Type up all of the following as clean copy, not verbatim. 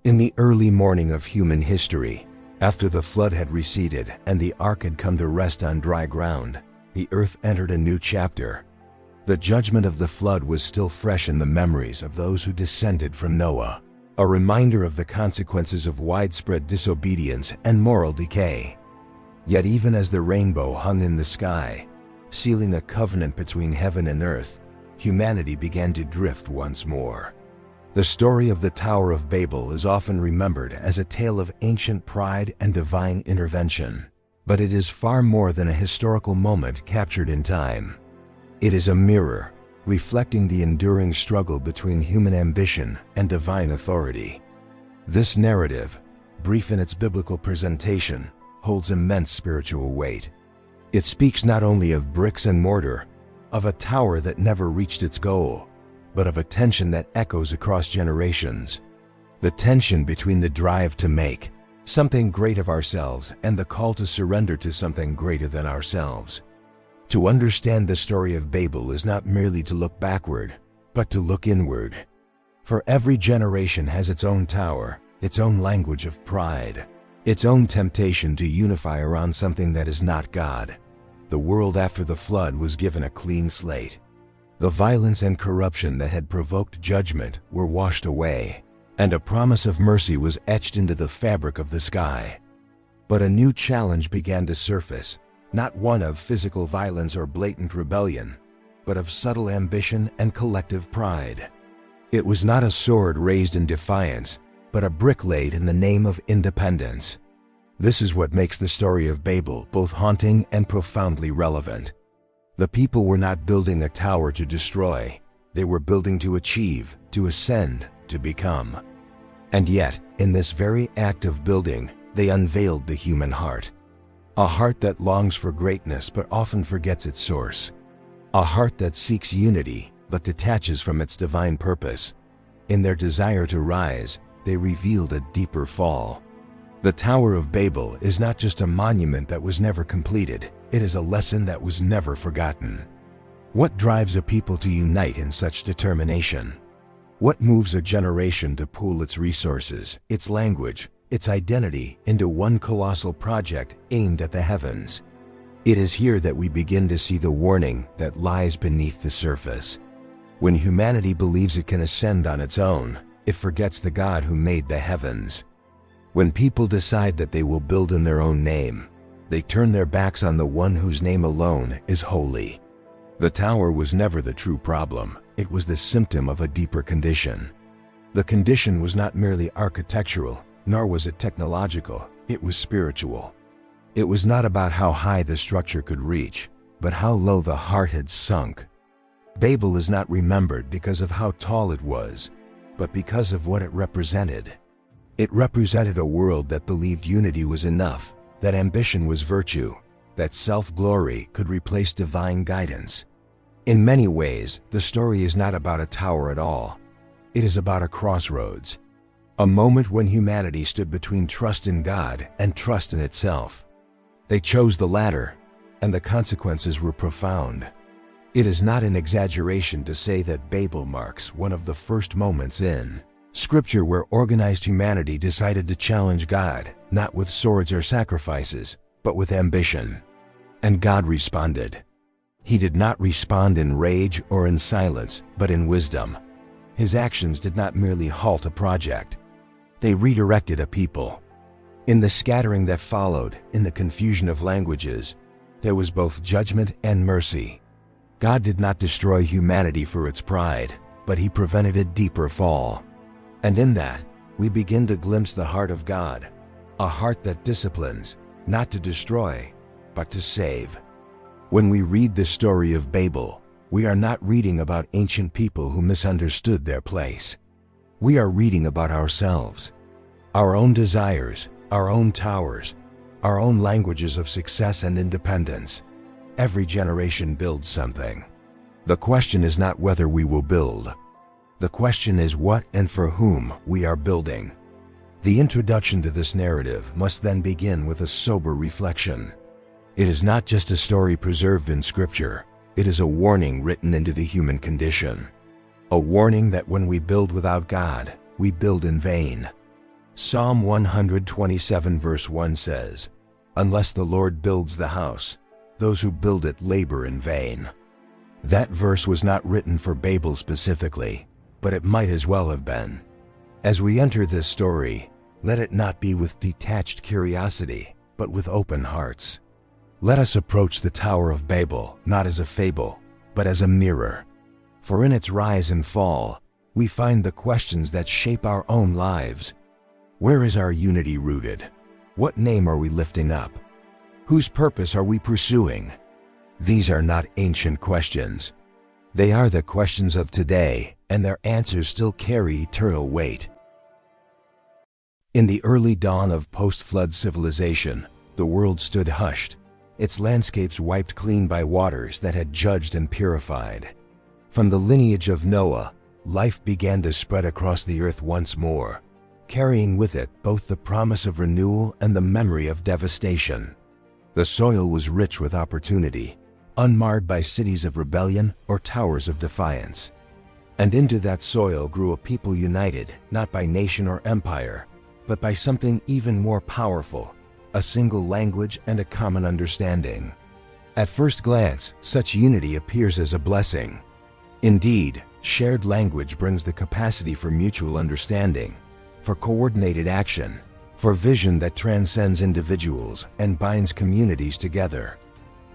In the early morning of human history, after the flood had receded and the ark had come to rest on dry ground, the earth entered a new chapter. The judgment of the flood was still fresh in the memories of those who descended from Noah, a reminder of the consequences of widespread disobedience and moral decay. Yet even as the rainbow hung in the sky, sealing a covenant between heaven and earth, humanity began to drift once more. The story of the Tower of Babel is often remembered as a tale of ancient pride and divine intervention, but it is far more than a historical moment captured in time. It is a mirror, reflecting the enduring struggle between human ambition and divine authority. This narrative, brief in its biblical presentation, holds immense spiritual weight. It speaks not only of bricks and mortar, of a tower that never reached its goal, but of a tension that echoes across generations. The tension between the drive to make something great of ourselves and the call to surrender to something greater than ourselves. To understand the story of Babel is not merely to look backward, but to look inward. For every generation has its own tower, its own language of pride, its own temptation to unify around something that is not God. The world after the flood was given a clean slate. The violence and corruption that had provoked judgment were washed away, and a promise of mercy was etched into the fabric of the sky. But a new challenge began to surface, not one of physical violence or blatant rebellion, but of subtle ambition and collective pride. It was not a sword raised in defiance, but a brick laid in the name of independence. This is what makes the story of Babel both haunting and profoundly relevant. The people were not building a tower to destroy. They were building to achieve, to ascend, to become. And yet, in this very act of building, they unveiled the human heart. A heart that longs for greatness but often forgets its source. A heart that seeks unity but detaches from its divine purpose. In their desire to rise, they revealed a deeper fall. The Tower of Babel is not just a monument that was never completed, it is a lesson that was never forgotten. What drives a people to unite in such determination? What moves a generation to pool its resources, its language, its identity into one colossal project aimed at the heavens? It is here that we begin to see the warning that lies beneath the surface. When humanity believes it can ascend on its own, it forgets the God who made the heavens. When people decide that they will build in their own name, they turn their backs on the one whose name alone is holy. The tower was never the true problem, it was the symptom of a deeper condition. The condition was not merely architectural, nor was it technological, it was spiritual. It was not about how high the structure could reach, but how low the heart had sunk. Babel is not remembered because of how tall it was, but because of what it represented. It represented a world that believed unity was enough, that ambition was virtue, that self-glory could replace divine guidance. In many ways, the story is not about a tower at all. It is about a crossroads. A moment when humanity stood between trust in God and trust in itself. They chose the latter, and the consequences were profound. It is not an exaggeration to say that Babel marks one of the first moments in Scripture where organized humanity decided to challenge God, not with swords or sacrifices, but with ambition. And God responded. He did not respond in rage or in silence, but in wisdom. His actions did not merely halt a project. They redirected a people. In the scattering that followed, in the confusion of languages, there was both judgment and mercy. God did not destroy humanity for its pride, but He prevented a deeper fall. And in that, we begin to glimpse the heart of God, a heart that disciplines, not to destroy, but to save. When we read the story of Babel, we are not reading about ancient people who misunderstood their place. We are reading about ourselves, our own desires, our own towers, our own languages of success and independence. Every generation builds something. The question is not whether we will build. The question is what and for whom we are building. The introduction to this narrative must then begin with a sober reflection. It is not just a story preserved in Scripture, it is a warning written into the human condition. A warning that when we build without God, we build in vain. Psalm 127 verse 1 says, "Unless the Lord builds the house, those who build it labor in vain." That verse was not written for Babel specifically, but it might as well have been. As we enter this story, let it not be with detached curiosity, but with open hearts. Let us approach the Tower of Babel not as a fable, but as a mirror. For in its rise and fall, we find the questions that shape our own lives. Where is our unity rooted? What name are we lifting up? Whose purpose are we pursuing? These are not ancient questions. They are the questions of today, and their answers still carry eternal weight. In the early dawn of post-flood civilization, the world stood hushed, its landscapes wiped clean by waters that had judged and purified. From the lineage of Noah, life began to spread across the earth once more, carrying with it both the promise of renewal and the memory of devastation. The soil was rich with opportunity, unmarred by cities of rebellion or towers of defiance. And into that soil grew a people united, not by nation or empire, but by something even more powerful, a single language and a common understanding. At first glance, such unity appears as a blessing. Indeed, shared language brings the capacity for mutual understanding, for coordinated action, for vision that transcends individuals and binds communities together.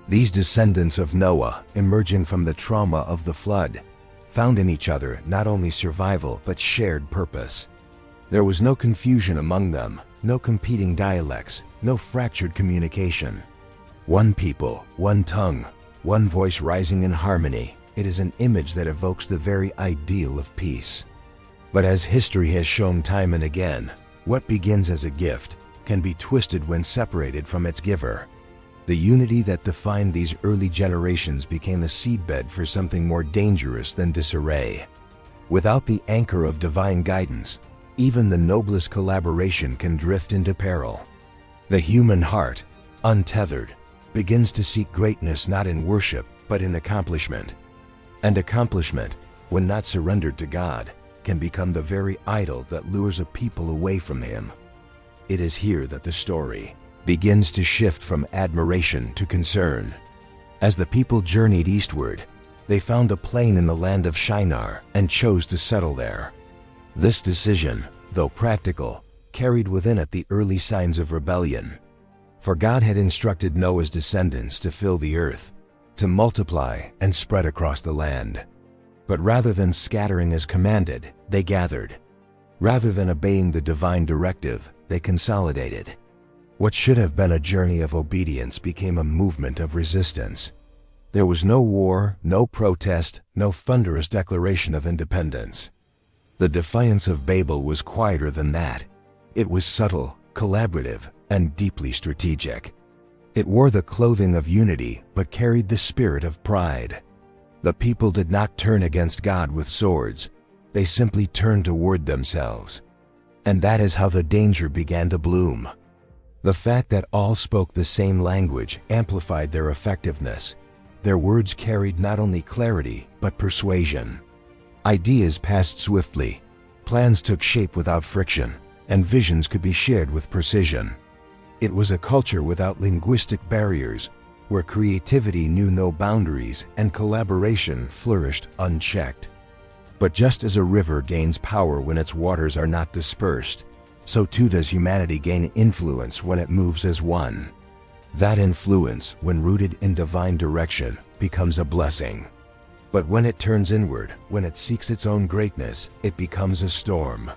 These descendants of Noah, emerging from the trauma of the flood, found in each other not only survival but shared purpose. There was no confusion among them, no competing dialects, no fractured communication. One people, one tongue, one voice rising in harmony. It is an image that evokes the very ideal of peace. But as history has shown time and again, what begins as a gift can be twisted when separated from its giver. The unity that defined these early generations became a seedbed for something more dangerous than disarray. Without the anchor of divine guidance, even the noblest collaboration can drift into peril. The human heart, untethered, begins to seek greatness not in worship, but in accomplishment. And accomplishment, when not surrendered to God, can become the very idol that lures a people away from Him. It is here that the story begins to shift from admiration to concern. As the people journeyed eastward, they found a plain in the land of Shinar and chose to settle there. This decision, though practical, carried within it the early signs of rebellion. For God had instructed Noah's descendants to fill the earth, to multiply and spread across the land. But rather than scattering as commanded, they gathered. Rather than obeying the divine directive, they consolidated. What should have been a journey of obedience became a movement of resistance. There was no war, no protest, no thunderous declaration of independence. The defiance of Babel was quieter than that. It was subtle, collaborative, and deeply strategic. It wore the clothing of unity, but carried the spirit of pride. The people did not turn against God with swords. They simply turned toward themselves. And that is how the danger began to bloom. The fact that all spoke the same language amplified their effectiveness. Their words carried not only clarity, but persuasion. Ideas passed swiftly, plans took shape without friction, and visions could be shared with precision. It was a culture without linguistic barriers, where creativity knew no boundaries and collaboration flourished unchecked. But just as a river gains power when its waters are not dispersed, so too does humanity gain influence when it moves as one. That influence, when rooted in divine direction, becomes a blessing. But when it turns inward, when it seeks its own greatness, it becomes a storm.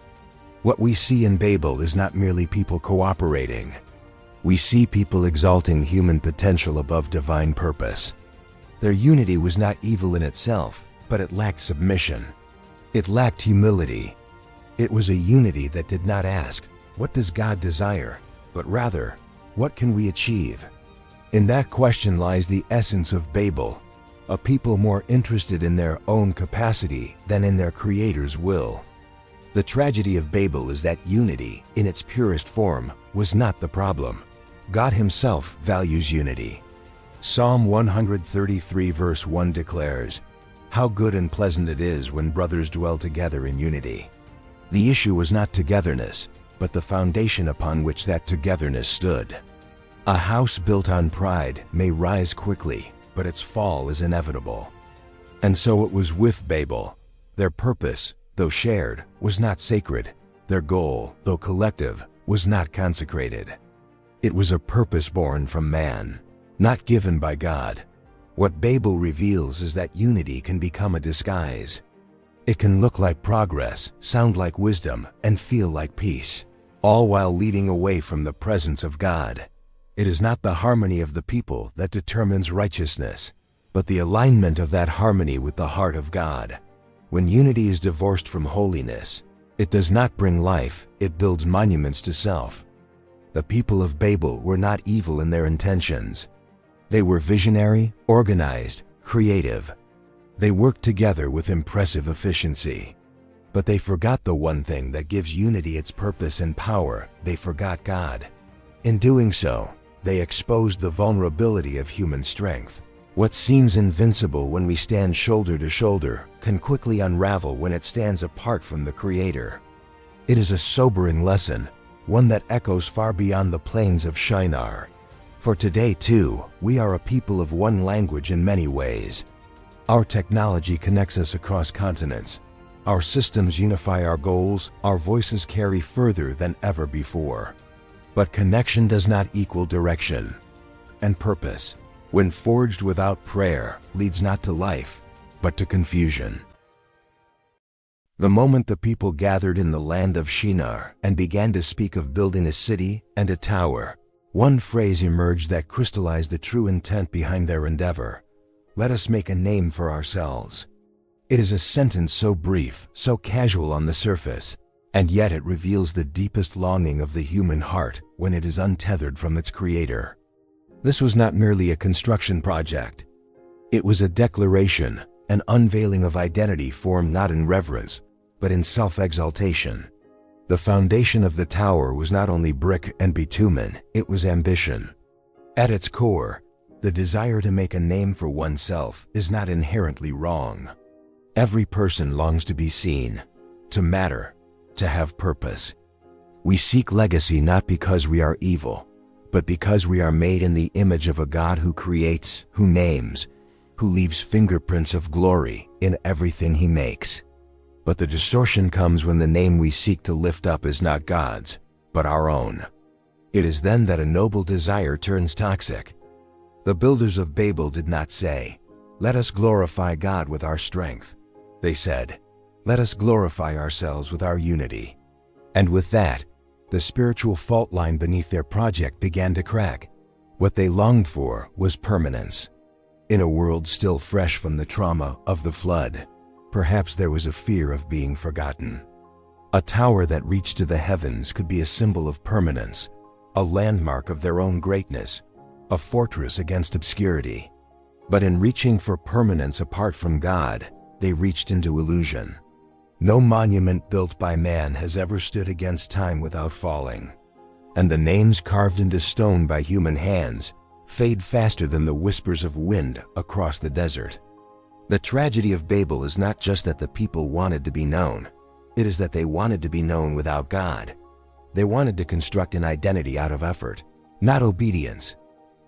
What we see in Babel is not merely people cooperating. We see people exalting human potential above divine purpose. Their unity was not evil in itself, but it lacked submission. It lacked humility. It was a unity that did not ask, "What does God desire?" but rather, "What can we achieve?" In that question lies the essence of Babel, a people more interested in their own capacity than in their Creator's will. The tragedy of Babel is that unity, in its purest form, was not the problem. God Himself values unity. Psalm 133 verse 1 declares, "How good and pleasant it is when brothers dwell together in unity." The issue was not togetherness, but the foundation upon which that togetherness stood. A house built on pride may rise quickly, but its fall is inevitable. And so it was with Babel. Their purpose, though shared, was not sacred. Their goal, though collective, was not consecrated. It was a purpose born from man, not given by God. What Babel reveals is that unity can become a disguise. It can look like progress, sound like wisdom, and feel like peace, all while leading away from the presence of God. It is not the harmony of the people that determines righteousness, but the alignment of that harmony with the heart of God. When unity is divorced from holiness, it does not bring life, it builds monuments to self. The people of Babel were not evil in their intentions. They were visionary, organized, creative. They worked together with impressive efficiency. But they forgot the one thing that gives unity its purpose and power. They forgot God. In doing so, they exposed the vulnerability of human strength. What seems invincible when we stand shoulder to shoulder can quickly unravel when it stands apart from the Creator. It is a sobering lesson, one that echoes far beyond the plains of Shinar. For today too, we are a people of one language in many ways. Our technology connects us across continents. Our systems unify our goals, our voices carry further than ever before. But connection does not equal direction. And purpose, when forged without prayer, leads not to life, but to confusion. The moment the people gathered in the land of Shinar and began to speak of building a city and a tower, one phrase emerged that crystallized the true intent behind their endeavor. Let us make a name for ourselves. It is a sentence so brief, so casual on the surface, and yet it reveals the deepest longing of the human heart when it is untethered from its Creator. This was not merely a construction project. It was a declaration, an unveiling of identity formed not in reverence, but in self-exaltation. The foundation of the tower was not only brick and bitumen, it was ambition. At its core, the desire to make a name for oneself is not inherently wrong. Every person longs to be seen, to matter, to have purpose. We seek legacy not because we are evil, but because we are made in the image of a God who creates, who names, who leaves fingerprints of glory in everything He makes. But the distortion comes when the name we seek to lift up is not God's, but our own. It is then that a noble desire turns toxic. The builders of Babel did not say, "Let us glorify God with our strength." They said, "Let us glorify ourselves with our unity." And with that, the spiritual fault line beneath their project began to crack. What they longed for was permanence. In a world still fresh from the trauma of the flood, perhaps there was a fear of being forgotten. A tower that reached to the heavens could be a symbol of permanence, a landmark of their own greatness, a fortress against obscurity. But in reaching for permanence apart from God, they reached into illusion. No monument built by man has ever stood against time without falling. And the names carved into stone by human hands fade faster than the whispers of wind across the desert. The tragedy of Babel is not just that the people wanted to be known. It is that they wanted to be known without God. They wanted to construct an identity out of effort, not obedience.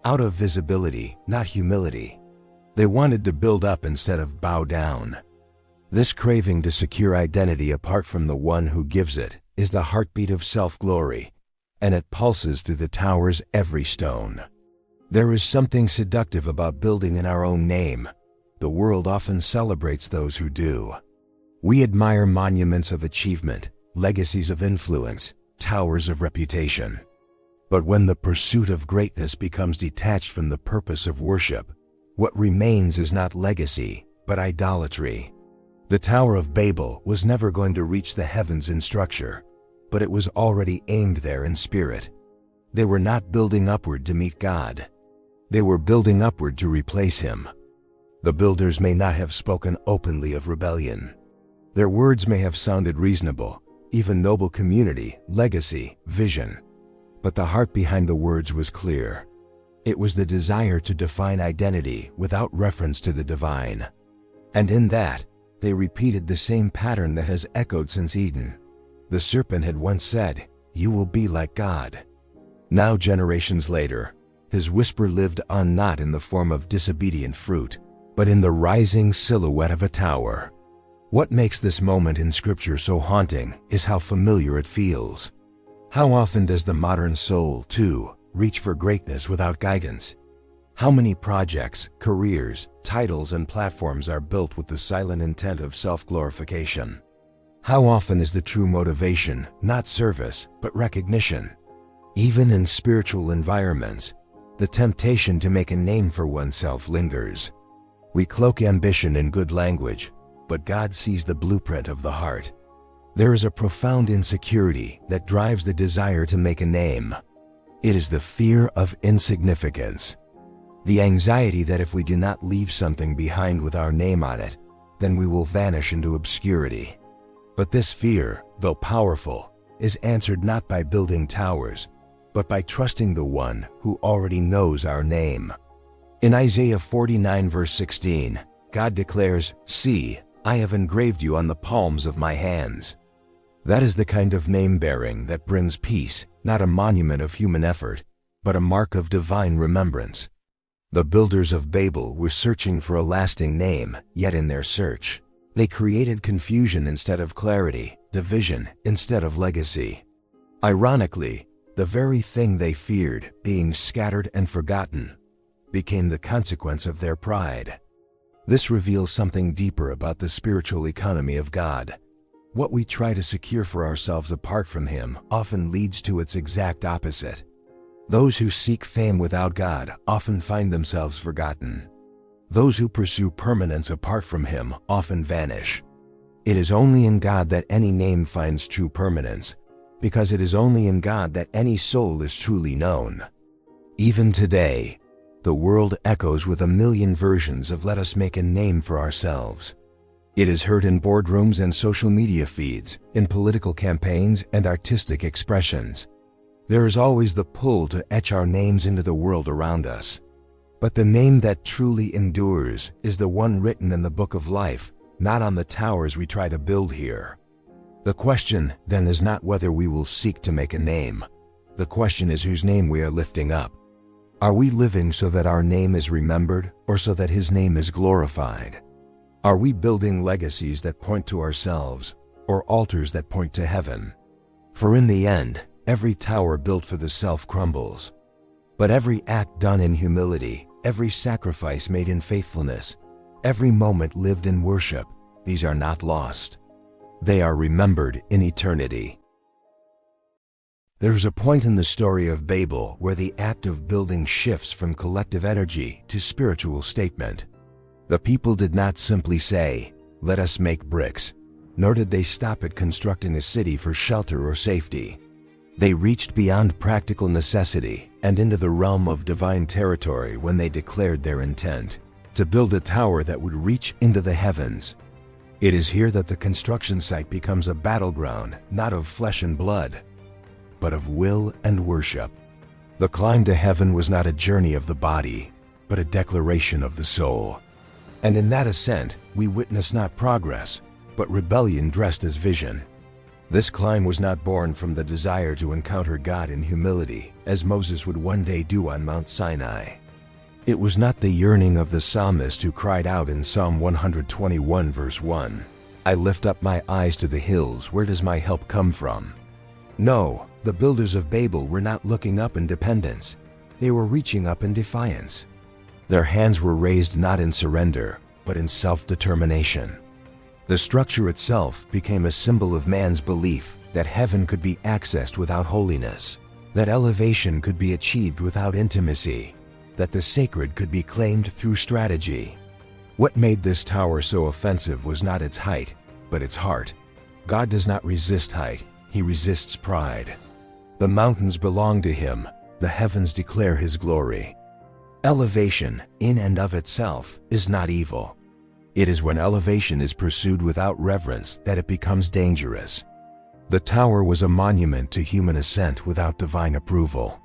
Out of visibility, not humility. They wanted to build up instead of bow down. This craving to secure identity apart from the one who gives it is the heartbeat of self-glory, and it pulses through the tower's every stone. There is something seductive about building in our own name. The world often celebrates those who do. We admire monuments of achievement, legacies of influence, towers of reputation. But when the pursuit of greatness becomes detached from the purpose of worship, what remains is not legacy, but idolatry. The Tower of Babel was never going to reach the heavens in structure, but it was already aimed there in spirit. They were not building upward to meet God. They were building upward to replace Him. The builders may not have spoken openly of rebellion. Their words may have sounded reasonable, even noble community, legacy, vision. But the heart behind the words was clear. It was the desire to define identity without reference to the divine. And in that, they repeated the same pattern that has echoed since Eden. The serpent had once said, "You will be like God." Now, generations later, his whisper lived on not in the form of disobedient fruit, but in the rising silhouette of a tower. What makes this moment in Scripture so haunting is how familiar it feels. How often does the modern soul, too, reach for greatness without guidance? How many projects, careers, titles, and platforms are built with the silent intent of self-glorification? How often is the true motivation not service, but recognition? Even in spiritual environments, the temptation to make a name for oneself lingers. We cloak ambition in good language, but God sees the blueprint of the heart. There is a profound insecurity that drives the desire to make a name. It is the fear of insignificance. The anxiety that if we do not leave something behind with our name on it, then we will vanish into obscurity. But this fear, though powerful, is answered not by building towers, but by trusting the one who already knows our name. In Isaiah 49 verse 16, God declares, "See, I have engraved you on the palms of my hands." That is the kind of name-bearing that brings peace, not a monument of human effort, but a mark of divine remembrance. The builders of Babel were searching for a lasting name, yet in their search, they created confusion instead of clarity, division instead of legacy. Ironically, the very thing they feared, being scattered and forgotten, became the consequence of their pride. This reveals something deeper about the spiritual economy of God. What we try to secure for ourselves apart from Him often leads to its exact opposite. Those who seek fame without God often find themselves forgotten. Those who pursue permanence apart from Him often vanish. It is only in God that any name finds true permanence, because it is only in God that any soul is truly known. Even today, the world echoes with a million versions of "let us make a name for ourselves." It is heard in boardrooms and social media feeds, in political campaigns and artistic expressions. There is always the pull to etch our names into the world around us. But the name that truly endures is the one written in the book of life, not on the towers we try to build here. The question, then, is not whether we will seek to make a name. The question is whose name we are lifting up. Are we living so that our name is remembered, or so that His name is glorified? Are we building legacies that point to ourselves, or altars that point to heaven? For in the end, every tower built for the self crumbles. But every act done in humility, every sacrifice made in faithfulness, every moment lived in worship, these are not lost. They are remembered in eternity. There is a point in the story of Babel where the act of building shifts from collective energy to spiritual statement. The people did not simply say, "Let us make bricks," nor did they stop at constructing a city for shelter or safety. They reached beyond practical necessity and into the realm of divine territory when they declared their intent to build a tower that would reach into the heavens. It is here that the construction site becomes a battleground, not of flesh and blood, but of will and worship. The climb to heaven was not a journey of the body, but a declaration of the soul. And in that ascent, we witness not progress, but rebellion dressed as vision. This climb was not born from the desire to encounter God in humility, as Moses would one day do on Mount Sinai. It was not the yearning of the psalmist who cried out in Psalm 121 verse 1, "I lift up my eyes to the hills, where does my help come from?" No, the builders of Babel were not looking up in dependence. They were reaching up in defiance. Their hands were raised not in surrender, but in self-determination. The structure itself became a symbol of man's belief that heaven could be accessed without holiness, that elevation could be achieved without intimacy, that the sacred could be claimed through strategy. What made this tower so offensive was not its height, but its heart. God does not resist height, He resists pride. The mountains belong to Him, the heavens declare His glory. Elevation, in and of itself, is not evil. It is when elevation is pursued without reverence that it becomes dangerous. The tower was a monument to human ascent without divine approval.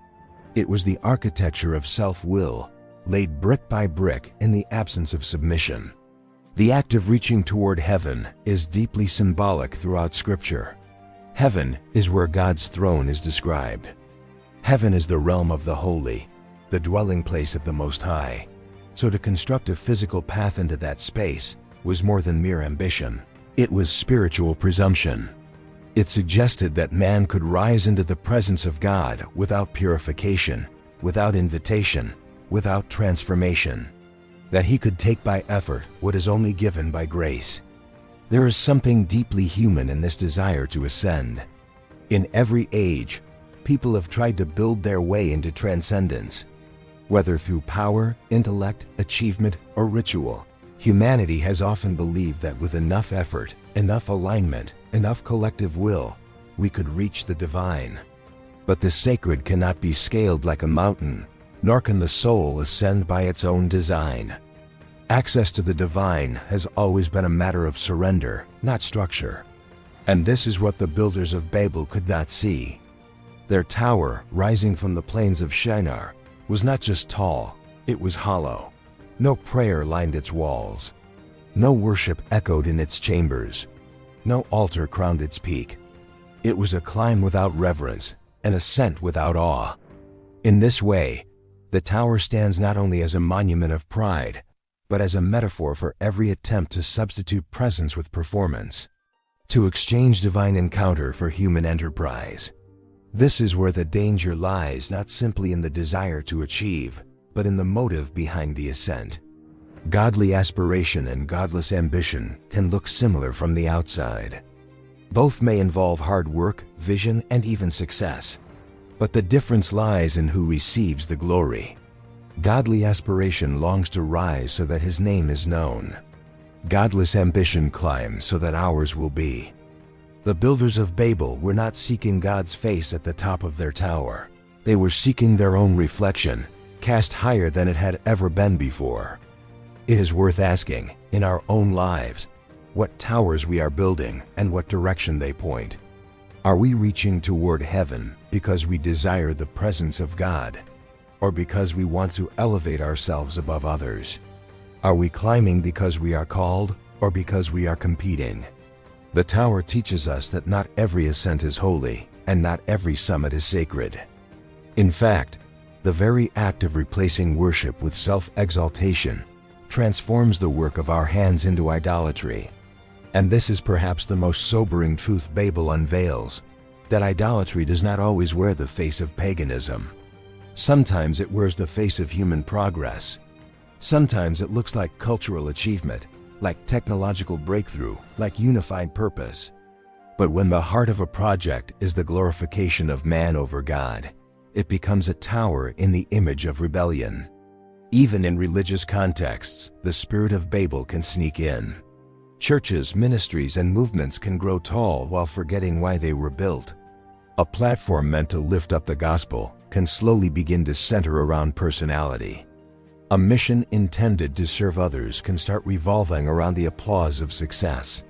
It was the architecture of self-will, laid brick by brick in the absence of submission. The act of reaching toward heaven is deeply symbolic throughout Scripture. Heaven is where God's throne is described. Heaven is the realm of the holy, the dwelling place of the Most High. So to construct a physical path into that space was more than mere ambition. It was spiritual presumption. It suggested that man could rise into the presence of God without purification, without invitation, without transformation. That he could take by effort what is only given by grace. There is something deeply human in this desire to ascend. In every age, people have tried to build their way into transcendence. Whether through power, intellect, achievement, or ritual, humanity has often believed that with enough effort, enough alignment, enough collective will, we could reach the divine. But the sacred cannot be scaled like a mountain, nor can the soul ascend by its own design. Access to the divine has always been a matter of surrender, not structure. And this is what the builders of Babel could not see. Their tower, rising from the plains of Shinar, was not just tall, it was hollow. No prayer lined its walls. No worship echoed in its chambers. No altar crowned its peak. It was a climb without reverence, an ascent without awe. In this way, the tower stands not only as a monument of pride, but as a metaphor for every attempt to substitute presence with performance, to exchange divine encounter for human enterprise. This is where the danger lies, not simply in the desire to achieve, but in the motive behind the ascent. Godly aspiration and godless ambition can look similar from the outside. Both may involve hard work, vision, and even success. But the difference lies in who receives the glory. Godly aspiration longs to rise so that his name is known. Godless ambition climbs so that ours will be. The builders of Babel were not seeking God's face at the top of their tower. They were seeking their own reflection, cast higher than it had ever been before. It is worth asking, in our own lives, what towers we are building and what direction they point. Are we reaching toward heaven because we desire the presence of God, or because we want to elevate ourselves above others? Are we climbing because we are called, or because we are competing? The tower teaches us that not every ascent is holy, and not every summit is sacred. In fact, the very act of replacing worship with self-exaltation transforms the work of our hands into idolatry. And this is perhaps the most sobering truth Babel unveils, that idolatry does not always wear the face of paganism. Sometimes it wears the face of human progress. Sometimes it looks like cultural achievement, like technological breakthrough, like unified purpose. But when the heart of a project is the glorification of man over God, it becomes a tower in the image of rebellion. Even in religious contexts, the spirit of Babel can sneak in. Churches, ministries, and movements can grow tall while forgetting why they were built. A platform meant to lift up the gospel can slowly begin to center around personality. A mission intended to serve others can start revolving around the applause of success.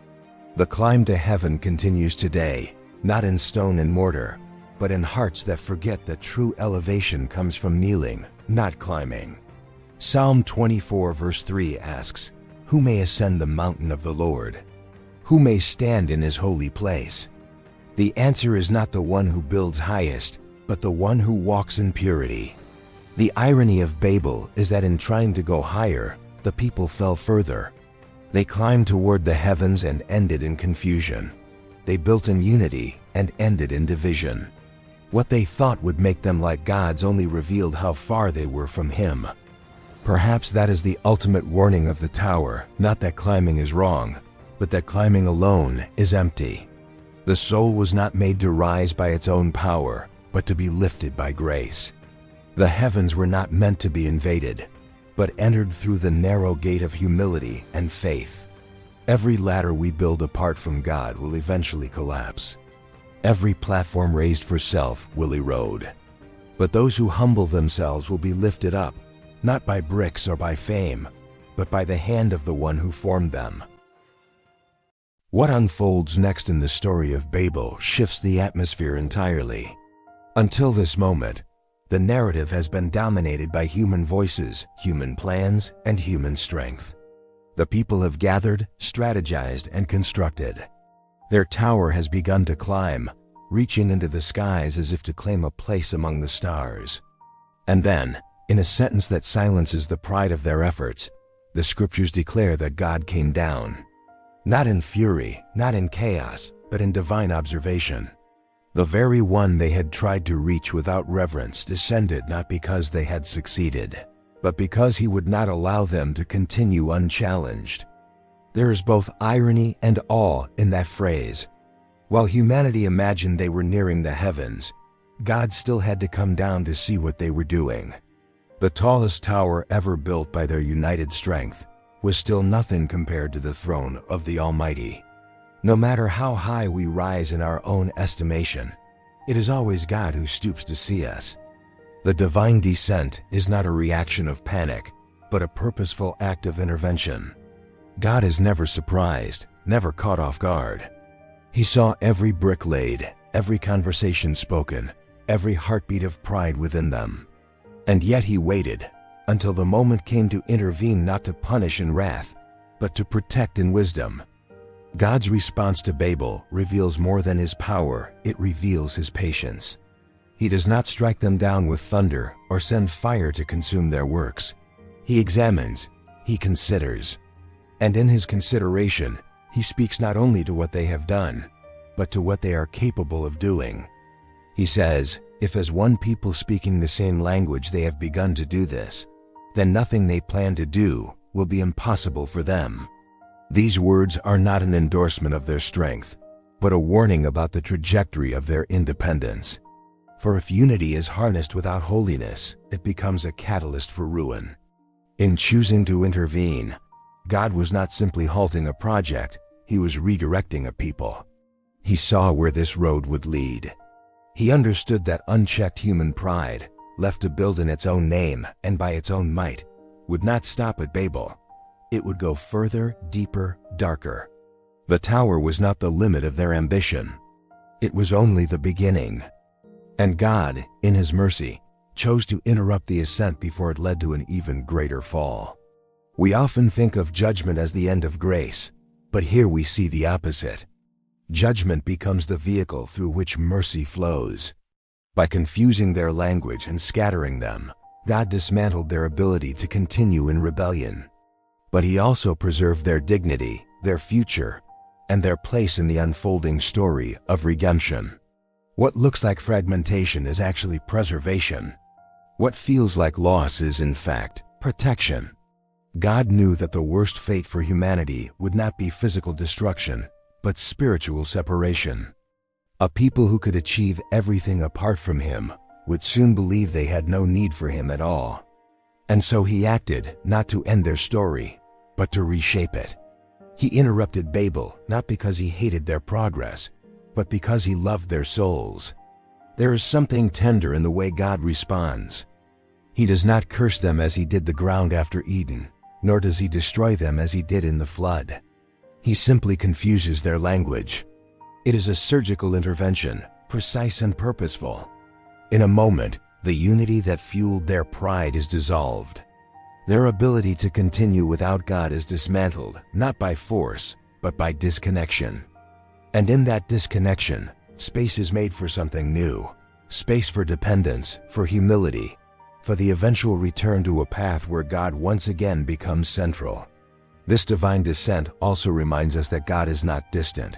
The climb to heaven continues today, not in stone and mortar, but in hearts that forget that true elevation comes from kneeling, not climbing. Psalm 24 verse 3 asks, "Who may ascend the mountain of the Lord? Who may stand in his holy place?" The answer is not the one who builds highest, but the one who walks in purity. The irony of Babel is that in trying to go higher, the people fell further. They climbed toward the heavens and ended in confusion. They built in unity and ended in division. What they thought would make them like gods only revealed how far they were from him. Perhaps that is the ultimate warning of the tower, not that climbing is wrong, but that climbing alone is empty. The soul was not made to rise by its own power, but to be lifted by grace. The heavens were not meant to be invaded, but entered through the narrow gate of humility and faith. Every ladder we build apart from God will eventually collapse. Every platform raised for self will erode. But those who humble themselves will be lifted up, not by bricks or by fame, but by the hand of the one who formed them. What unfolds next in the story of Babel shifts the atmosphere entirely. Until this moment, the narrative has been dominated by human voices, human plans, and human strength. The people have gathered, strategized, and constructed. Their tower has begun to climb, reaching into the skies as if to claim a place among the stars. And then, in a sentence that silences the pride of their efforts, the scriptures declare that God came down. Not in fury, not in chaos, but in divine observation. The very one they had tried to reach without reverence descended not because they had succeeded, but because he would not allow them to continue unchallenged. There is both irony and awe in that phrase. While humanity imagined they were nearing the heavens, God still had to come down to see what they were doing. The tallest tower ever built by their united strength was still nothing compared to the throne of the Almighty. No matter how high we rise in our own estimation, it is always God who stoops to see us. The divine descent is not a reaction of panic, but a purposeful act of intervention. God is never surprised, never caught off guard. He saw every brick laid, every conversation spoken, every heartbeat of pride within them. And yet he waited until the moment came to intervene, not to punish in wrath, but to protect in wisdom. God's response to Babel reveals more than his power, it reveals his patience. He does not strike them down with thunder or send fire to consume their works. He examines, he considers. And in his consideration, he speaks not only to what they have done, but to what they are capable of doing. He says, if as one people speaking the same language they have begun to do this, then nothing they plan to do will be impossible for them. These words are not an endorsement of their strength, but a warning about the trajectory of their independence. For if unity is harnessed without holiness, it becomes a catalyst for ruin. In choosing to intervene, God was not simply halting a project, he was redirecting a people. He saw where this road would lead. He understood that unchecked human pride, left to build in its own name and by its own might, would not stop at Babel. It would go further, deeper, darker. The tower was not the limit of their ambition. It was only the beginning. And God, in his mercy, chose to interrupt the ascent before it led to an even greater fall. We often think of judgment as the end of grace, but here we see the opposite. Judgment becomes the vehicle through which mercy flows. By confusing their language and scattering them, God dismantled their ability to continue in rebellion. But he also preserved their dignity, their future, and their place in the unfolding story of redemption. What looks like fragmentation is actually preservation. What feels like loss is, in fact, protection. God knew that the worst fate for humanity would not be physical destruction, but spiritual separation. A people who could achieve everything apart from him would soon believe they had no need for him at all. And so he acted, not to end their story, but to reshape it. He interrupted Babel not because he hated their progress, but because he loved their souls. There is something tender in the way God responds. He does not curse them as he did the ground after Eden, nor does he destroy them as he did in the flood. He simply confuses their language. It is a surgical intervention, precise and purposeful. In a moment, the unity that fueled their pride is dissolved. Their ability to continue without God is dismantled, not by force, but by disconnection. And in that disconnection, space is made for something new. Space for dependence, for humility, for the eventual return to a path where God once again becomes central. This divine descent also reminds us that God is not distant.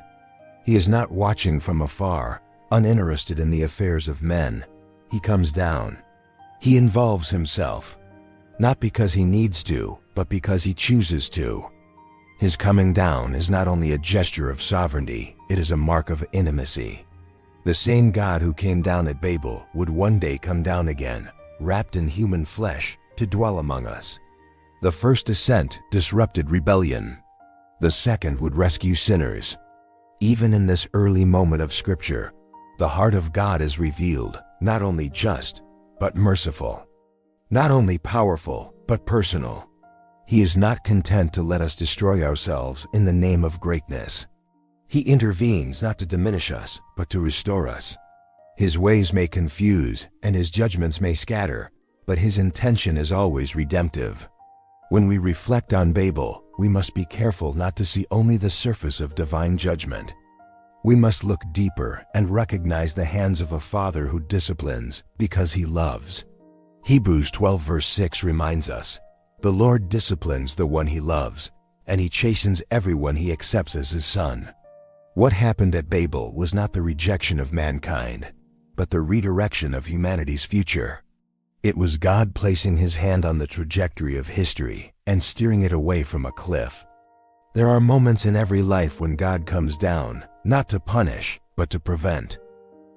He is not watching from afar, uninterested in the affairs of men. He comes down. He involves himself, not because he needs to, but because he chooses to. His coming down is not only a gesture of sovereignty, it is a mark of intimacy. The same God who came down at Babel would one day come down again, wrapped in human flesh, to dwell among us. The first descent disrupted rebellion. The second would rescue sinners. Even in this early moment of Scripture, the heart of God is revealed, not only just, but merciful. Not only powerful, but personal. He is not content to let us destroy ourselves in the name of greatness. He intervenes not to diminish us, but to restore us. His ways may confuse, and his judgments may scatter, but his intention is always redemptive. When we reflect on Babel, we must be careful not to see only the surface of divine judgment. We must look deeper and recognize the hands of a Father who disciplines because He loves. Hebrews 12 verse 6 reminds us, "The Lord disciplines the one He loves, and He chastens everyone He accepts as His son." What happened at Babel was not the rejection of mankind, but the redirection of humanity's future. It was God placing His hand on the trajectory of history and steering it away from a cliff. There are moments in every life when God comes down, not to punish, but to prevent.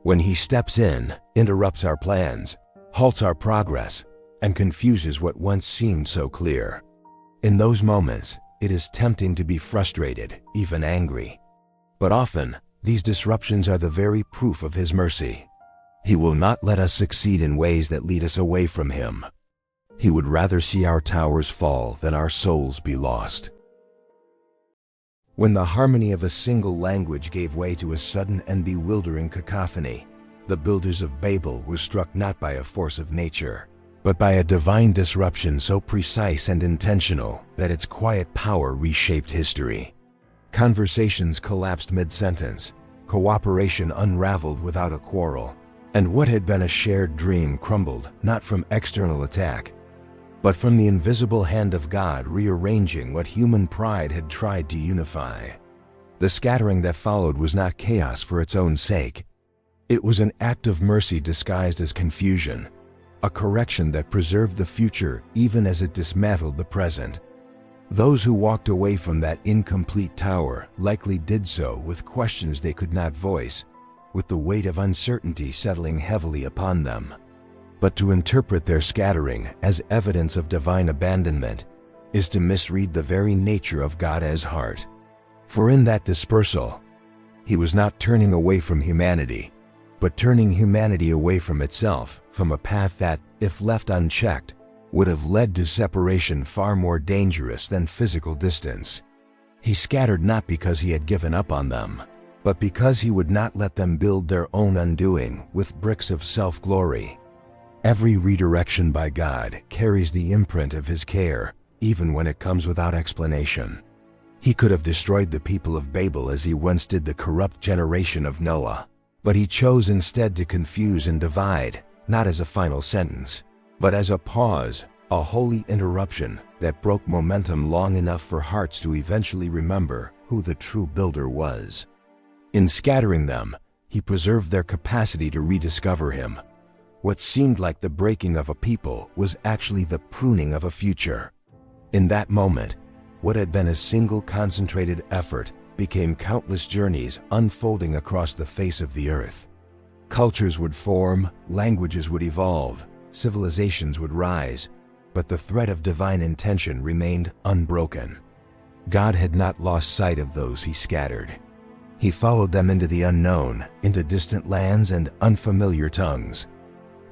When He steps in, interrupts our plans, halts our progress, and confuses what once seemed so clear. In those moments, it is tempting to be frustrated, even angry. But often, these disruptions are the very proof of His mercy. He will not let us succeed in ways that lead us away from Him. He would rather see our towers fall than our souls be lost. When the harmony of a single language gave way to a sudden and bewildering cacophony, the builders of Babel were struck not by a force of nature, but by a divine disruption so precise and intentional that its quiet power reshaped history. Conversations collapsed mid-sentence, cooperation unraveled without a quarrel, and what had been a shared dream crumbled not from external attack, but from the invisible hand of God rearranging what human pride had tried to unify. The scattering that followed was not chaos for its own sake. It was an act of mercy disguised as confusion, a correction that preserved the future even as it dismantled the present. Those who walked away from that incomplete tower likely did so with questions they could not voice, with the weight of uncertainty settling heavily upon them. But to interpret their scattering as evidence of divine abandonment is to misread the very nature of God's heart. For in that dispersal, He was not turning away from humanity, but turning humanity away from itself, from a path that, if left unchecked, would have led to separation far more dangerous than physical distance. He scattered not because He had given up on them, but because He would not let them build their own undoing with bricks of self-glory. Every redirection by God carries the imprint of His care, even when it comes without explanation. He could have destroyed the people of Babel as He once did the corrupt generation of Noah, but He chose instead to confuse and divide, not as a final sentence, but as a pause, a holy interruption that broke momentum long enough for hearts to eventually remember who the true builder was. In scattering them, He preserved their capacity to rediscover Him. What seemed like the breaking of a people was actually the pruning of a future. In that moment, what had been a single concentrated effort became countless journeys unfolding across the face of the earth. Cultures would form, languages would evolve, civilizations would rise, but the thread of divine intention remained unbroken. God had not lost sight of those He scattered. He followed them into the unknown, into distant lands and unfamiliar tongues.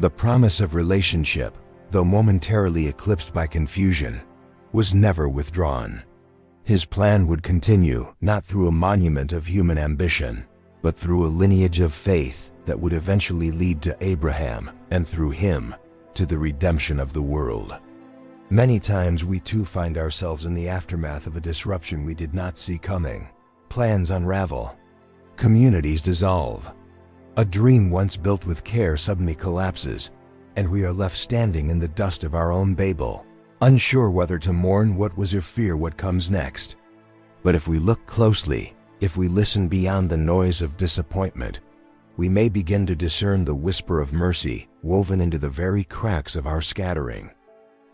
The promise of relationship, though momentarily eclipsed by confusion, was never withdrawn. His plan would continue not through a monument of human ambition, but through a lineage of faith that would eventually lead to Abraham, and through him, to the redemption of the world. Many times we too find ourselves in the aftermath of a disruption we did not see coming. Plans unravel. Communities dissolve. A dream once built with care suddenly collapses, and we are left standing in the dust of our own Babel, unsure whether to mourn what was or fear what comes next. But if we look closely, if we listen beyond the noise of disappointment, we may begin to discern the whisper of mercy woven into the very cracks of our scattering.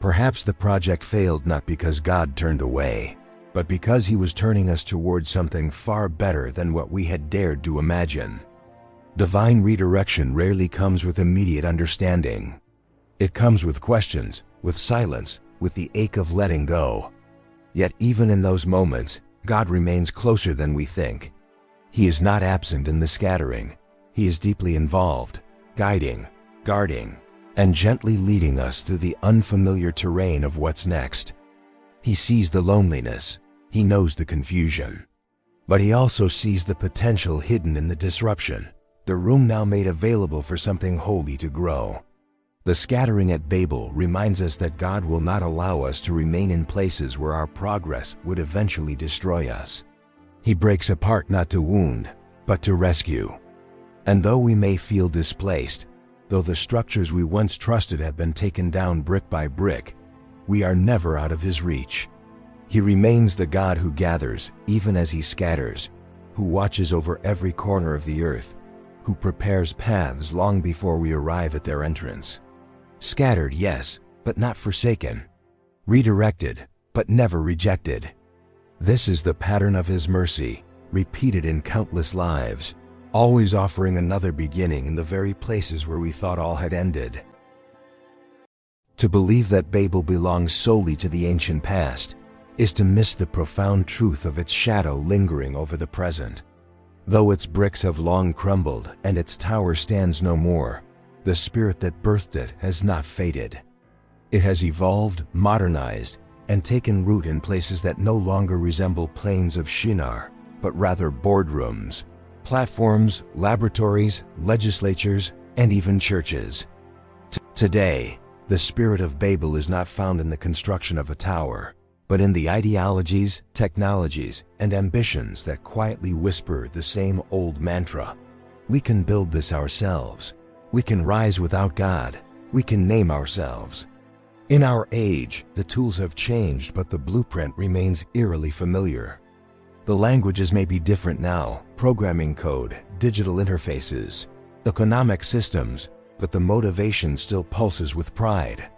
Perhaps the project failed not because God turned away, but because He was turning us towards something far better than what we had dared to imagine. Divine redirection rarely comes with immediate understanding. It comes with questions, with silence, with the ache of letting go. Yet even in those moments, God remains closer than we think. He is not absent in the scattering. He is deeply involved, guiding, guarding, and gently leading us through the unfamiliar terrain of what's next. He sees the loneliness. He knows the confusion. But He also sees the potential hidden in the disruption, the room now made available for something holy to grow. The scattering at Babel reminds us that God will not allow us to remain in places where our progress would eventually destroy us. He breaks apart not to wound, but to rescue. And though we may feel displaced, though the structures we once trusted have been taken down brick by brick, we are never out of His reach. He remains the God who gathers, even as He scatters, who watches over every corner of the earth, who prepares paths long before we arrive at their entrance. Scattered, yes, but not forsaken. Redirected, but never rejected. This is the pattern of His mercy, repeated in countless lives, always offering another beginning in the very places where we thought all had ended. To believe that Babel belongs solely to the ancient past is to miss the profound truth of its shadow lingering over the present. Though its bricks have long crumbled and its tower stands no more, the spirit that birthed it has not faded. It has evolved, modernized, and taken root in places that no longer resemble plains of Shinar, but rather boardrooms, platforms, laboratories, legislatures, and even churches. Today, the spirit of Babel is not found in the construction of a tower, but in the ideologies, technologies, and ambitions that quietly whisper the same old mantra. We can build this ourselves. We can rise without God. We can name ourselves. In our age, the tools have changed, but the blueprint remains eerily familiar. The languages may be different now, programming code, digital interfaces, economic systems, but the motivation still pulses with pride.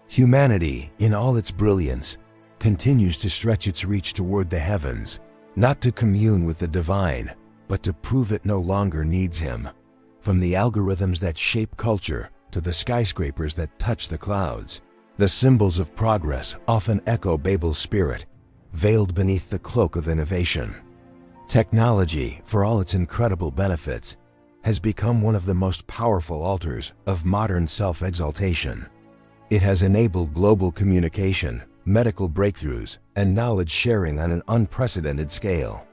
Humanity, in all its brilliance, continues to stretch its reach toward the heavens, not to commune with the divine, but to prove it no longer needs Him. From the algorithms that shape culture to the skyscrapers that touch the clouds, the symbols of progress often echo Babel's spirit, veiled beneath the cloak of innovation. Technology, for all its incredible benefits, has become one of the most powerful altars of modern self-exaltation. It has enabled global communication, medical breakthroughs, and knowledge sharing on an unprecedented scale.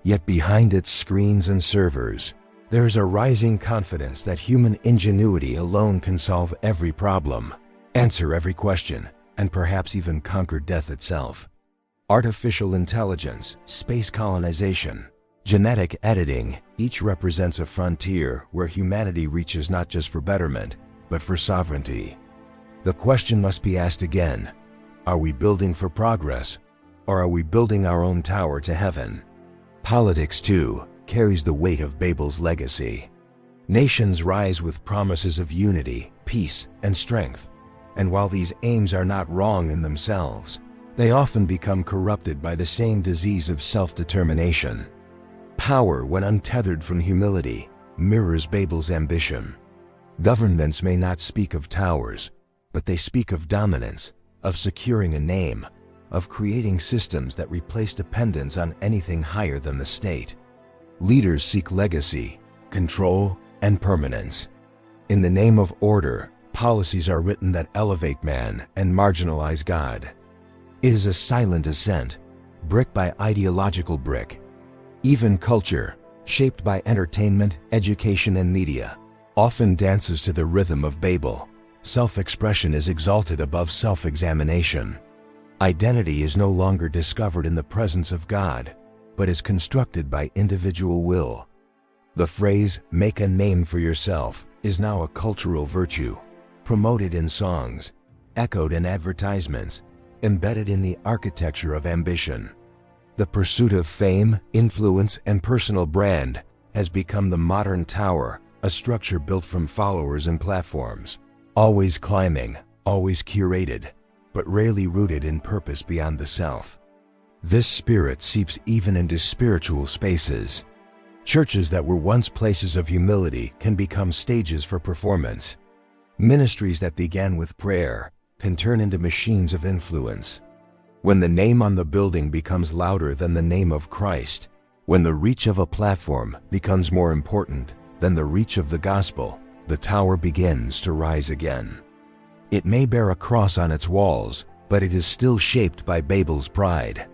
Yet behind its screens and servers, there is a rising confidence that human ingenuity alone can solve every problem, answer every question, and perhaps even conquer death itself. Artificial intelligence, space colonization, genetic editing, each represents a frontier where humanity reaches not just for betterment, but for sovereignty. The question must be asked again: are we building for progress, or are we building our own tower to heaven? Politics, too, carries the weight of Babel's legacy. Nations rise with promises of unity, peace, and strength, and while these aims are not wrong in themselves, they often become corrupted by the same disease of self-determination. Power, when untethered from humility, mirrors Babel's ambition. Governments may not speak of towers, but they speak of dominance, of securing a name, of creating systems that replace dependence on anything higher than the state. Leaders seek legacy, control, and permanence. In the name of order, policies are written that elevate man and marginalize God. It is a silent ascent, brick by ideological brick. Even culture, shaped by entertainment, education, and media, often dances to the rhythm of Babel. Self-expression is exalted above self-examination. Identity is no longer discovered in the presence of God, but is constructed by individual will. The phrase, "make a name for yourself," is now a cultural virtue, promoted in songs, echoed in advertisements, embedded in the architecture of ambition. The pursuit of fame, influence, and personal brand has become the modern tower, a structure built from followers and platforms. Always climbing, always curated, but rarely rooted in purpose beyond the self. This spirit seeps even into spiritual spaces. Churches that were once places of humility can become stages for performance. Ministries that began with prayer can turn into machines of influence. When the name on the building becomes louder than the name of Christ, when the reach of a platform becomes more important than the reach of the gospel, the tower begins to rise again. It may bear a cross on its walls, but it is still shaped by Babel's pride.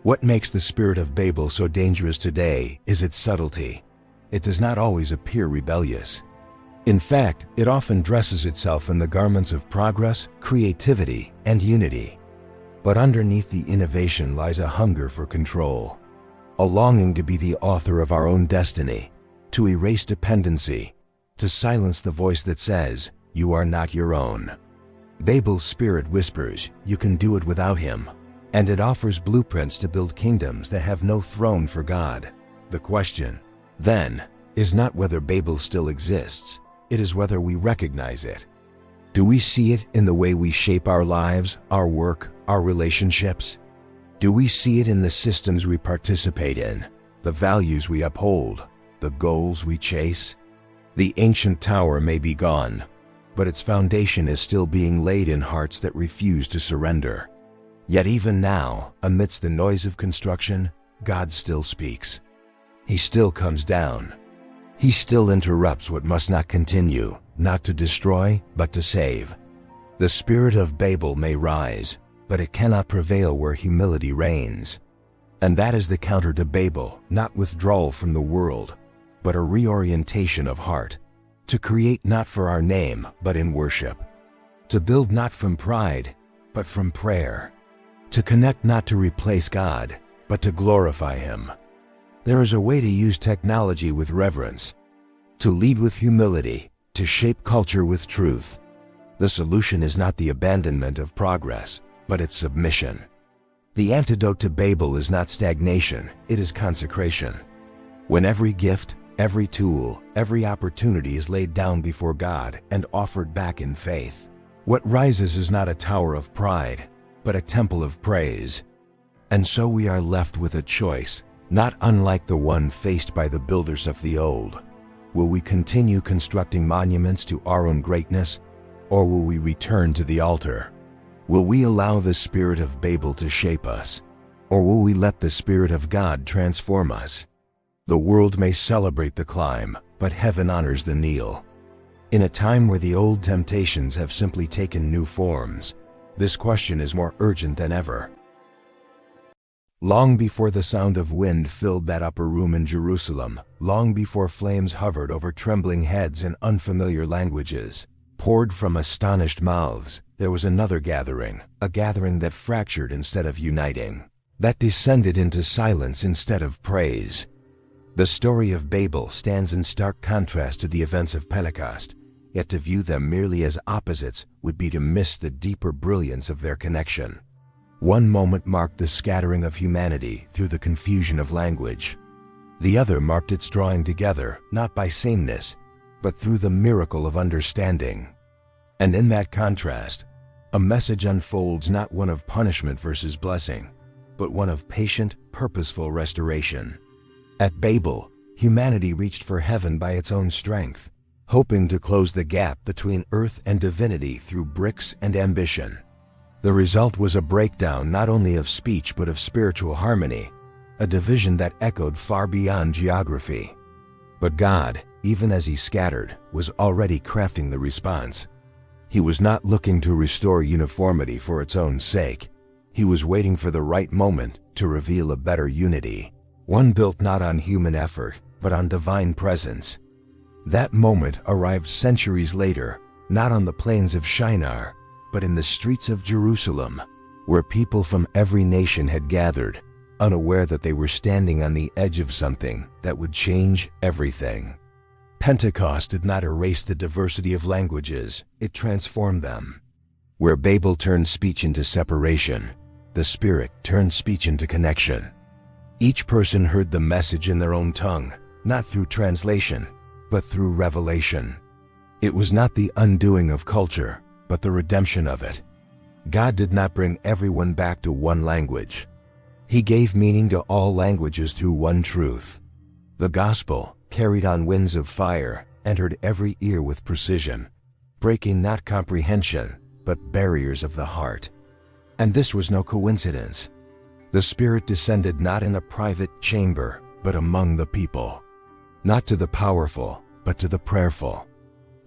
What makes the spirit of Babel so dangerous today is its subtlety. It does not always appear rebellious. In fact, it often dresses itself in the garments of progress, creativity, and unity. But underneath the innovation lies a hunger for control. a longing to be the author of our own destiny, to erase dependency, to silence the voice that says, "You are not your own." Babel's spirit whispers, "You can do it without him," and it offers blueprints to build kingdoms that have no throne for God. The question, then, is not whether Babel still exists, it is whether we recognize it. Do we see it in the way we shape our lives, our work, our relationships? Do we see it in the systems we participate in, the values we uphold, the goals we chase? The ancient tower may be gone, but its foundation is still being laid in hearts that refuse to surrender. Yet even now, amidst the noise of construction, God still speaks. He still comes down. He still interrupts what must not continue, not to destroy, but to save. The spirit of Babel may rise, but it cannot prevail where humility reigns. And that is the counter to Babel, not withdrawal from the world, but a reorientation of heart, to create not for our name, but in worship, to build not from pride, but from prayer, to connect not to replace God, but to glorify Him. There is a way to use technology with reverence, to lead with humility, to shape culture with truth. The solution is not the abandonment of progress, but its submission. The antidote to Babel is not stagnation, it is consecration. When every gift, every tool, every opportunity is laid down before God and offered back in faith, what rises is not a tower of pride, but a temple of praise. And so we are left with a choice, not unlike the one faced by the builders of the old. Will we continue constructing monuments to our own greatness, or will we return to the altar? Will we allow the spirit of Babel to shape us, or will we let the Spirit of God transform us? The world may celebrate the climb, but heaven honors the kneel. In a time where the old temptations have simply taken new forms, this question is more urgent than ever. Long before the sound of wind filled that upper room in Jerusalem, long before flames hovered over trembling heads in unfamiliar languages, poured from astonished mouths, there was another gathering, a gathering that fractured instead of uniting, that descended into silence instead of praise. The story of Babel stands in stark contrast to the events of Pentecost, yet to view them merely as opposites would be to miss the deeper brilliance of their connection. One moment marked the scattering of humanity through the confusion of language. The other marked its drawing together, not by sameness, but through the miracle of understanding. And in that contrast, a message unfolds, not one of punishment versus blessing, but one of patient, purposeful restoration. At Babel, humanity reached for heaven by its own strength, hoping to close the gap between earth and divinity through bricks and ambition. The result was a breakdown not only of speech but of spiritual harmony, a division that echoed far beyond geography. But God, even as He scattered, was already crafting the response. He was not looking to restore uniformity for its own sake. He was waiting for the right moment to reveal a better unity, one built not on human effort, but on divine presence. That moment arrived centuries later, not on the plains of Shinar, but in the streets of Jerusalem, where people from every nation had gathered, unaware that they were standing on the edge of something that would change everything. Pentecost did not erase the diversity of languages, it transformed them. Where Babel turned speech into separation, the Spirit turned speech into connection. Each person heard the message in their own tongue, not through translation, but through revelation. It was not the undoing of culture, but the redemption of it. God did not bring everyone back to one language. He gave meaning to all languages through one truth. The gospel, carried on winds of fire, entered every ear with precision, breaking not comprehension, but barriers of the heart. And this was no coincidence. The Spirit descended not in a private chamber, but among the people. Not to the powerful, but to the prayerful.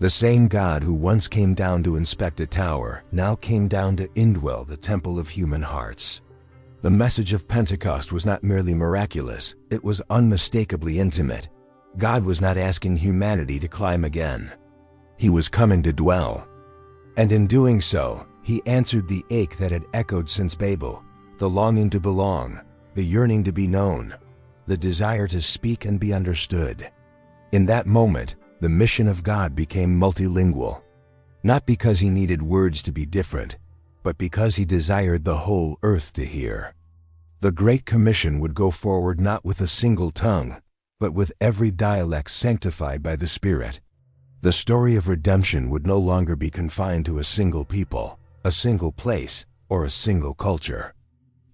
The same God who once came down to inspect a tower now came down to indwell the temple of human hearts. The message of Pentecost was not merely miraculous, it was unmistakably intimate. God was not asking humanity to climb again. He was coming to dwell. And in doing so, He answered the ache that had echoed since Babel, the longing to belong, the yearning to be known. the desire to speak and be understood. In that moment, the mission of God became multilingual, not because he needed words to be different, but because he desired the whole earth to hear. The Great Commission would go forward not with a single tongue, but with every dialect sanctified by the Spirit. The story of redemption would no longer be confined to a single people, a single place, or a single culture.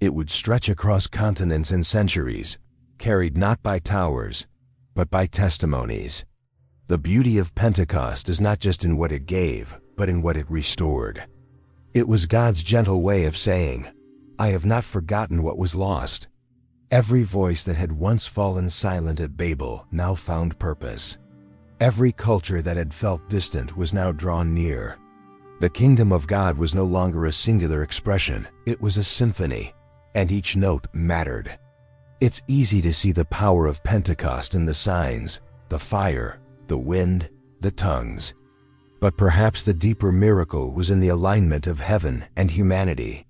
It would stretch across continents and centuries, carried not by towers, but by testimonies. The beauty of Pentecost is not just in what it gave, but in what it restored. It was God's gentle way of saying, "I have not forgotten what was lost." Every voice that had once fallen silent at Babel now found purpose. Every culture that had felt distant was now drawn near. The kingdom of God was no longer a singular expression, it was a symphony, and each note mattered. It's easy to see the power of Pentecost in the signs, the fire, the wind, the tongues. But perhaps the deeper miracle was in the alignment of heaven and humanity.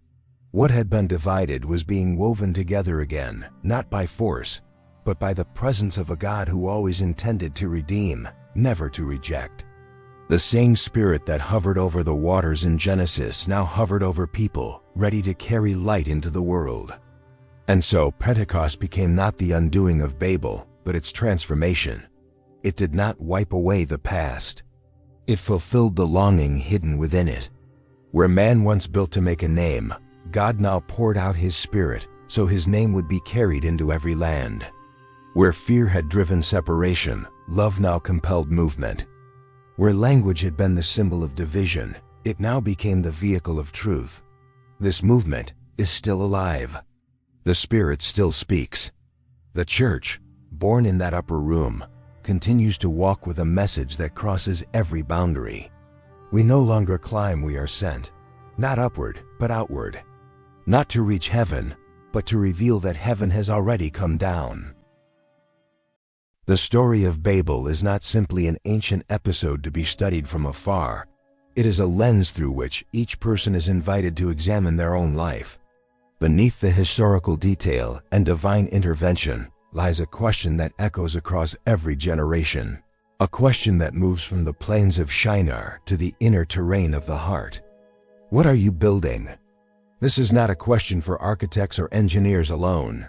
What had been divided was being woven together again, not by force, but by the presence of a God who always intended to redeem, never to reject. The same Spirit that hovered over the waters in Genesis now hovered over people, ready to carry light into the world. And so Pentecost became not the undoing of Babel, but its transformation. It did not wipe away the past. It fulfilled the longing hidden within it. Where man once built to make a name, God now poured out his Spirit so his name would be carried into every land. Where fear had driven separation, love now compelled movement. Where language had been the symbol of division, it now became the vehicle of truth. This movement is still alive. The Spirit still speaks. The church, born in that upper room, continues to walk with a message that crosses every boundary. We no longer climb, we are sent, not upward, but outward. Not to reach heaven, but to reveal that heaven has already come down. The story of Babel is not simply an ancient episode to be studied from afar. It is a lens through which each person is invited to examine their own life. Beneath the historical detail and divine intervention lies a question that echoes across every generation. A question that moves from the plains of Shinar to the inner terrain of the heart. What are you building? This is not a question for architects or engineers alone.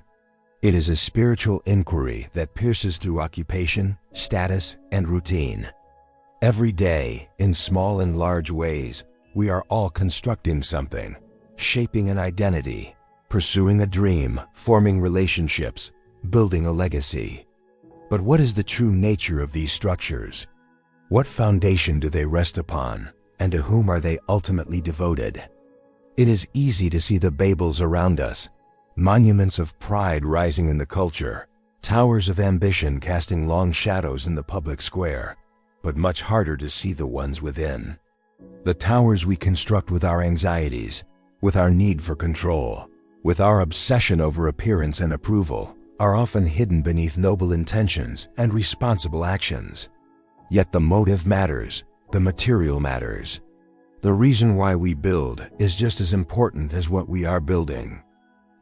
It is a spiritual inquiry that pierces through occupation, status, and routine. Every day, in small and large ways, we are all constructing something, shaping an identity, pursuing a dream, forming relationships, building a legacy. But what is the true nature of these structures? What foundation do they rest upon, and to whom are they ultimately devoted? It is easy to see the Babels around us, monuments of pride rising in the culture, towers of ambition casting long shadows in the public square, but much harder to see the ones within. The towers we construct with our anxieties, with our need for control, with our obsession over appearance and approval, are often hidden beneath noble intentions and responsible actions. Yet the motive matters, the material matters. The reason why we build is just as important as what we are building.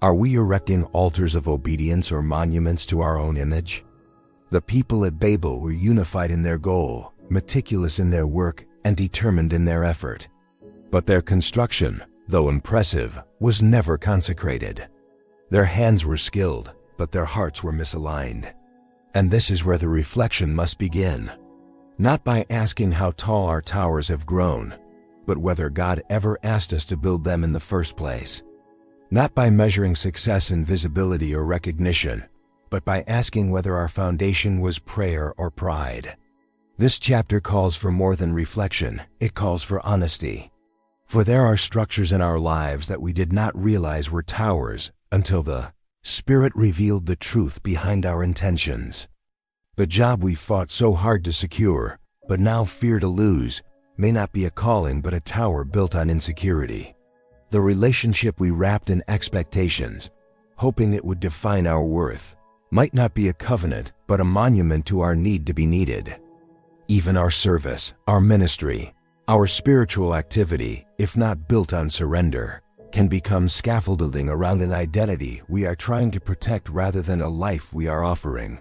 Are we erecting altars of obedience or monuments to our own image? The people at Babel were unified in their goal, meticulous in their work, and determined in their effort. But their construction, though impressive, was never consecrated. Their hands were skilled, but their hearts were misaligned. And this is where the reflection must begin. Not by asking how tall our towers have grown, but whether God ever asked us to build them in the first place. Not by measuring success in visibility or recognition, but by asking whether our foundation was prayer or pride. This chapter calls for more than reflection, it calls for honesty. For there are structures in our lives that we did not realize were towers until the Spirit revealed the truth behind our intentions. The job we fought so hard to secure, but now fear to lose, may not be a calling but a tower built on insecurity. The relationship we wrapped in expectations, hoping it would define our worth, might not be a covenant but a monument to our need to be needed. Even our service, our ministry, our spiritual activity, if not built on surrender, can become scaffolding around an identity we are trying to protect rather than a life we are offering.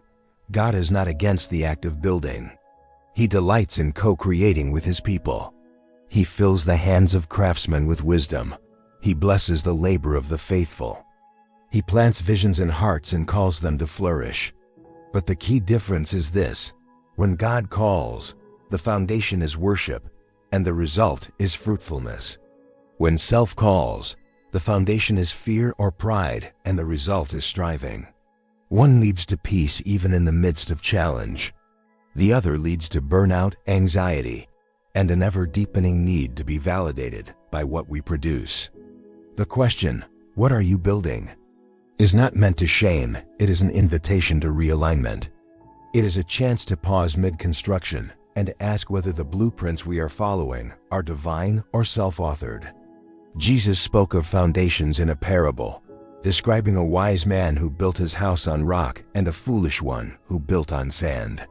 God is not against the act of building. He delights in co-creating with His people. He fills the hands of craftsmen with wisdom. He blesses the labor of the faithful. He plants visions in hearts and calls them to flourish. But the key difference is this: when God calls, the foundation is worship, and the result is fruitfulness. When self calls, the foundation is fear or pride, and the result is striving. One leads to peace even in the midst of challenge. The other leads to burnout, anxiety, and an ever-deepening need to be validated by what we produce. The question, "What are you building?" is not meant to shame, it is an invitation to realignment. It is a chance to pause mid-construction and to ask whether the blueprints we are following are divine or self-authored. Jesus spoke of foundations in a parable, describing a wise man who built his house on rock and a foolish one who built on sand.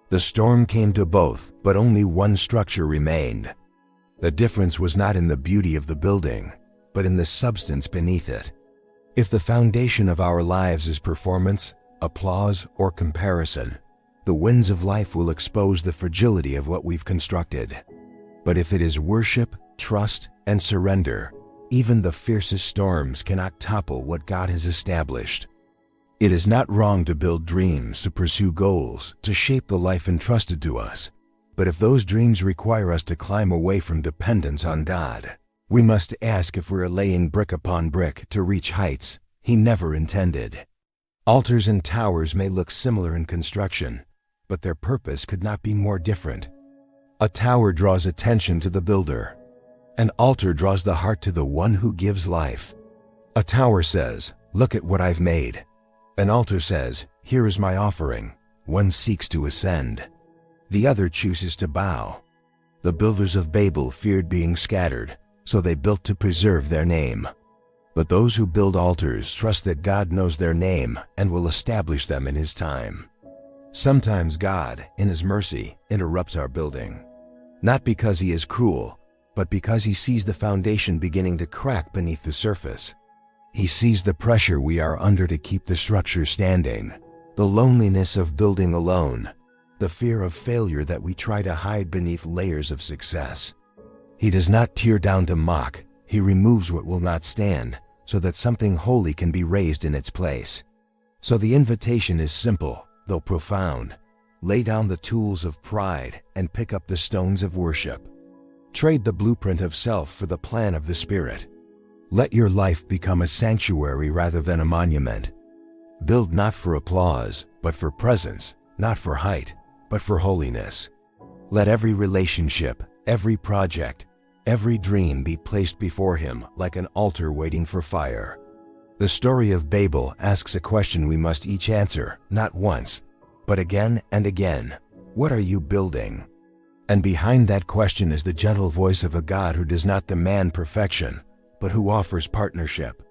The storm came to both, but only one structure remained. The difference was not in the beauty of the building, but in the substance beneath it. If the foundation of our lives is performance, applause, or comparison, the winds of life will expose the fragility of what we've constructed. But if it is worship, trust, and surrender, even the fiercest storms cannot topple what God has established. It is not wrong to build dreams, to pursue goals, to shape the life entrusted to us. But if those dreams require us to climb away from dependence on God, we must ask if we're laying brick upon brick to reach heights He never intended. Altars and towers may look similar in construction, but their purpose could not be more different. A tower draws attention to the builder. An altar draws the heart to the one who gives life. A tower says, "Look at what I've made." An altar says, "Here is my offering." One seeks to ascend. The other chooses to bow. The builders of Babel feared being scattered, so they built to preserve their name. But those who build altars trust that God knows their name and will establish them in His time. Sometimes God, in His mercy, interrupts our building. Not because He is cruel, but because He sees the foundation beginning to crack beneath the surface. He sees the pressure we are under to keep the structure standing, the loneliness of building alone, the fear of failure that we try to hide beneath layers of success. He does not tear down to mock. He removes what will not stand, so that something holy can be raised in its place. So the invitation is simple, though profound. Lay down the tools of pride and pick up the stones of worship. Trade the blueprint of self for the plan of the Spirit. Let your life become a sanctuary rather than a monument. Build not for applause, but for presence, not for height, but for holiness. Let every relationship, every project, every dream be placed before Him like an altar waiting for fire. The story of Babel asks a question we must each answer, not once, but again and again. What are you building? And behind that question is the gentle voice of a God who does not demand perfection, but who offers partnership.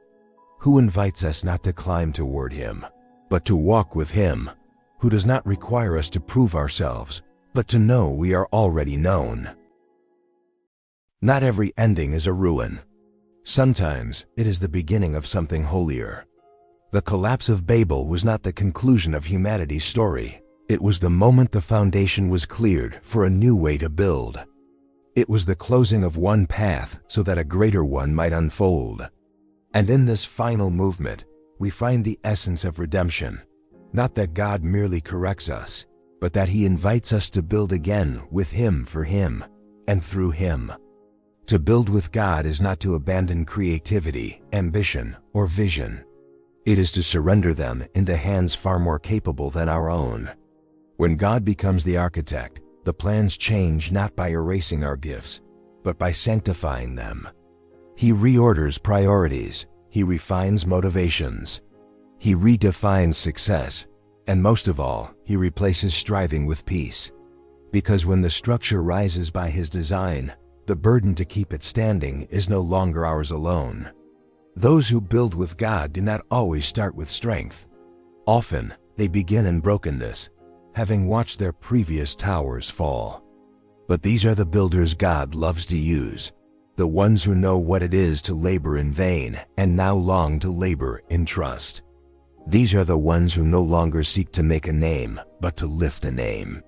Who invites us not to climb toward Him, but to walk with Him. Who does not require us to prove ourselves, but to know we are already known. Not every ending is a ruin. Sometimes it is the beginning of something holier. The collapse of Babel was not the conclusion of humanity's story. It was the moment the foundation was cleared for a new way to build. It was the closing of one path so that a greater one might unfold. And in this final movement, we find the essence of redemption. Not that God merely corrects us, but that He invites us to build again with Him for Him, and through Him. To build with God is not to abandon creativity, ambition, or vision. It is to surrender them into hands far more capable than our own. When God becomes the architect, the plans change not by erasing our gifts, but by sanctifying them. He reorders priorities, He refines motivations, He redefines success, and most of all, He replaces striving with peace. Because when the structure rises by His design, the burden to keep it standing is no longer ours alone. Those who build with God do not always start with strength. Often, they begin in brokenness, having watched their previous towers fall. But these are the builders God loves to use. the ones who know what it is to labor in vain and now long to labor in trust. These are the ones who no longer seek to make a name, but to lift a name,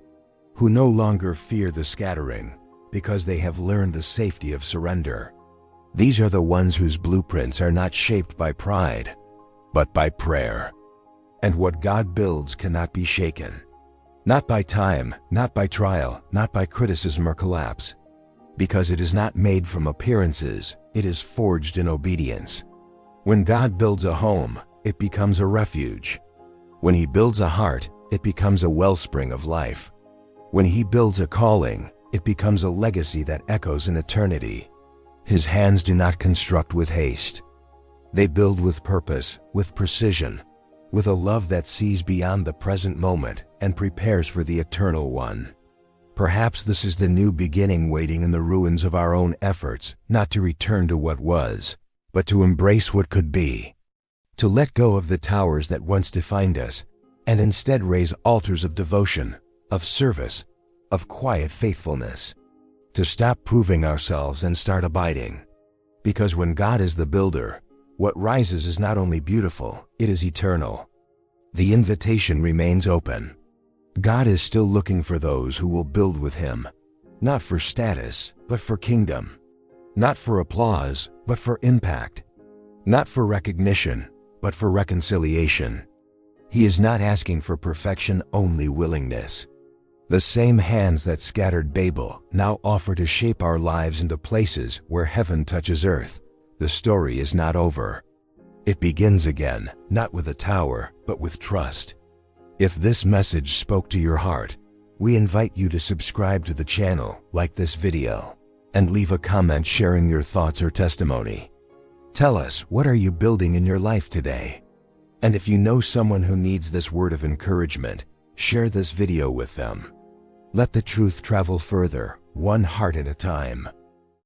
who no longer fear the scattering because they have learned the safety of surrender. These are the ones whose blueprints are not shaped by pride, but by prayer. And what God builds cannot be shaken. Not by time, not by trial, not by criticism or collapse. Because it is not made from appearances, it is forged in obedience. When God builds a home, it becomes a refuge. When He builds a heart, it becomes a wellspring of life. When He builds a calling, it becomes a legacy that echoes in eternity. His hands do not construct with haste. They build with purpose, with precision, with a love that sees beyond the present moment and prepares for the eternal one. Perhaps this is the new beginning waiting in the ruins of our own efforts, not to return to what was, but to embrace what could be. To let go of the towers that once defined us, and instead raise altars of devotion, of service, of quiet faithfulness. To stop proving ourselves and start abiding. Because when God is the builder, what rises is not only beautiful, it is eternal. The invitation remains open. God is still looking for those who will build with Him, not for status, but for kingdom. Not for applause, but for impact. Not for recognition, but for reconciliation. He is not asking for perfection, only willingness. The same hands that scattered Babel now offer to shape our lives into places where heaven touches earth. The story is not over. It begins again, not with a tower, but with trust. If this message spoke to your heart, we invite you to subscribe to the channel, like this video, and leave a comment sharing your thoughts or testimony. Tell us, what are you building in your life today? And if you know someone who needs this word of encouragement, share this video with them. Let the truth travel further, one heart at a time.